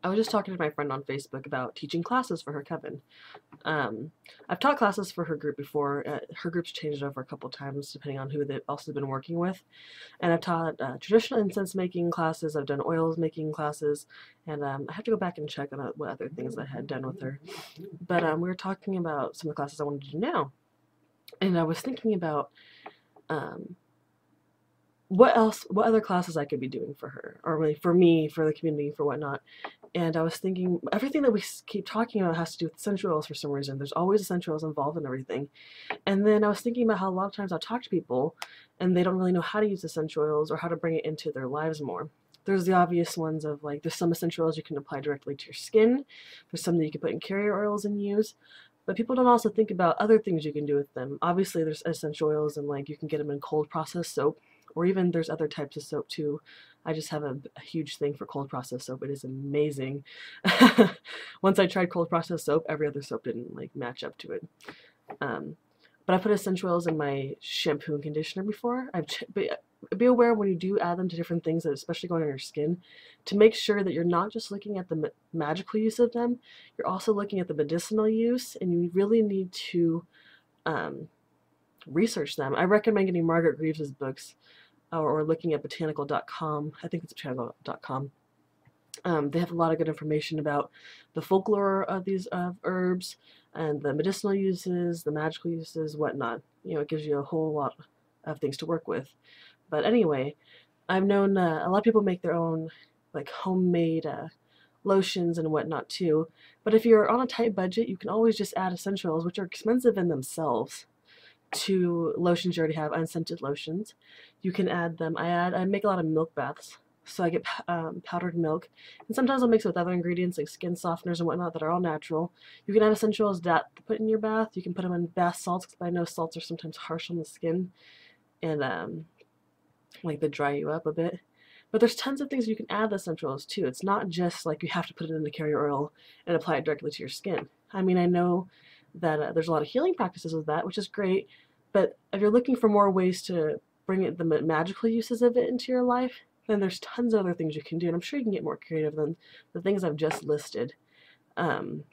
I was just talking to my friend on Facebook about teaching classes for her Kevin. I've taught classes for her group before. Her group's changed over a couple times depending on who they've also been working with. And I've taught traditional incense making classes. I've done oils making classes, and I have to go back and check on what other things I had done with her. But we were talking about some of the classes I wanted to do now, and I was thinking about um, what other classes I could be doing for her, or really for me, for the community, for whatnot. And I was thinking, everything that we keep talking about has to do with essential oils for some reason. There's always essential oils involved in everything. And then I was thinking about how a lot of times I'll talk to people and they don't really know how to use essential oils or how to bring it into their lives more. There's the obvious ones of like, there's some essential oils you can apply directly to your skin. There's some that you can put in carrier oils and use. But people don't also think about other things you can do with them. Obviously, there's essential oils and like you can get them in cold processed soap, or even there's other types of soap too. I just have a huge thing for cold processed soap. It is amazing. Once I tried cold processed soap, every other soap didn't like match up to it. Um, but I put essential oils in my shampoo and conditioner before. But be aware when you do add them to different things, especially going on your skin, to make sure that you're not just looking at the magical use of them, you're also looking at the medicinal use, and you really need to um, research them. I recommend getting Margaret Greaves' books or looking at botanical.com. I think it's botanical.com. They have a lot of good information about the folklore of these herbs and the medicinal uses, the magical uses, whatnot. You know, it gives you a whole lot of things to work with. But anyway, I've known a lot of people make their own like homemade lotions and whatnot too. But if you're on a tight budget, you can always just add essential oils, which are expensive in themselves, to lotions you already have, unscented lotions. You can add them. I make a lot of milk baths, so I get powdered milk, and sometimes I'll mix it with other ingredients like skin softeners and whatnot that are all natural. You can add essential oils to put in your bath. You can put them in bath salts, because I know salts are sometimes harsh on the skin and like they dry you up a bit. But there's tons of things you can add the essential oils to. It's not just like you have to put it in the carrier oil and apply it directly to your skin. I mean, I know that there's a lot of healing practices with that, which is great. But if you're looking for more ways to bring the magical uses of it into your life, then there's tons of other things you can do. And I'm sure you can get more creative than the things I've just listed. Um,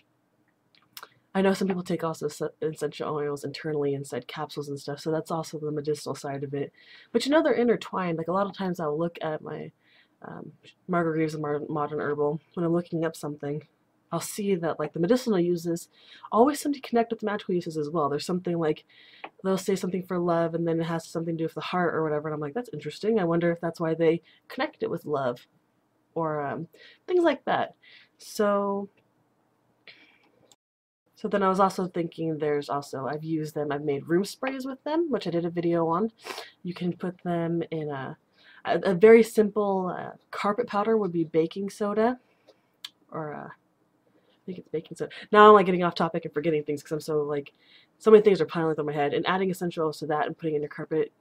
I know some people take also essential oils internally inside capsules and stuff, so that's also the medicinal side of it. But you know they're intertwined. Like a lot of times I'll look at my Margaret Greaves and Modern Herbal when I'm looking up something. I'll see that like the medicinal uses always seem to connect with the magical uses as well. There's something like they'll say something for love and then it has something to do with the heart or whatever, and I'm like, that's interesting. I wonder if that's why they connect it with love or things like that. So so then I was also thinking I've used them, I've made room sprays with them, which I did a video on. You can put them in a very simple carpet powder would be baking soda, or I think it's baking soda. Now I'm like getting off topic and forgetting things because I'm so like, so many things are piling through my head. And adding essential oils to that and putting in your carpet.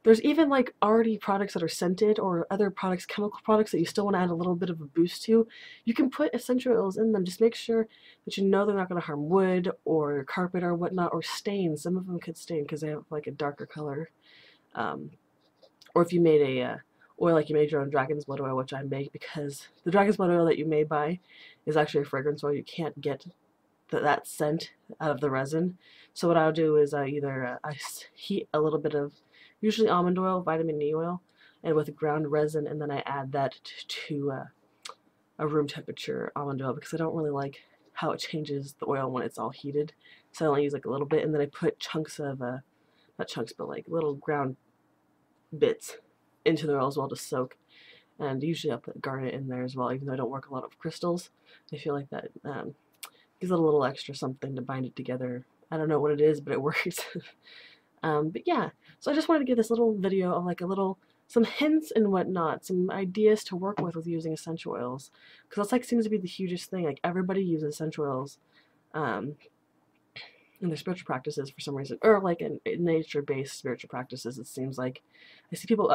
There's even like already products that are scented or other products, chemical products that you still want to add a little bit of a boost to. You can put essential oils in them. Just make sure that you know they're not going to harm wood or carpet or whatnot or stain. Some of them could stain because they have like a darker color. Um, or if you made a oil like you made your own dragon's blood oil, which I make, because the dragon's blood oil that you may buy is actually a fragrance oil. You can't get that scent out of the resin. So what I'll do is I either I heat a little bit of usually almond oil, vitamin E oil, and with ground resin, and then I add that to a room temperature almond oil because I don't really like how it changes the oil when it's all heated. So I only use like a little bit, and then I put chunks of not chunks, but like little ground bits into the oil as well to soak. And usually I'll put garnet in there as well, even though I don't work a lot of crystals. I feel like that gives it a little extra something to bind it together. I don't know what it is, but it works. But yeah, so I just wanted to give this little video of like some hints and whatnot, some ideas to work with using essential oils. Because that's like seems to be the hugest thing. Like everybody uses essential oils. In their spiritual practices for some reason, or like in nature-based spiritual practices. It seems like I see people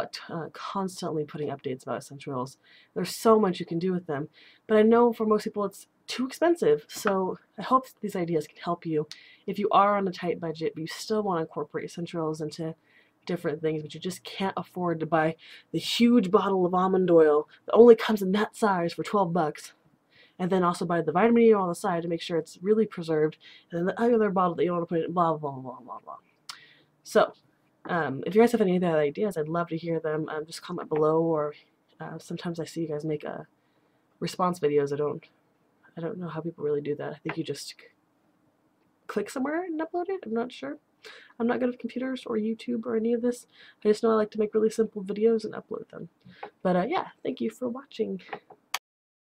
constantly putting updates about essential oils. There's so much you can do with them, but I know for most people it's too expensive. So I hope these ideas can help you if you are on a tight budget, but you still want to incorporate essential oils into different things, but you just can't afford to buy the huge bottle of almond oil that only comes in that size for $12. and then also buy the vitamin E on the side to make sure it's really preserved, and then the other bottle that you want to put it in, blah, blah, blah, blah, blah. So, if you guys have any other ideas, I'd love to hear them. Just comment below, or sometimes I see you guys make response videos. I don't know how people really do that. I think you just click somewhere and upload it. I'm not sure. I'm not good at computers or YouTube or any of this. I just know I like to make really simple videos and upload them. But yeah, thank you for watching.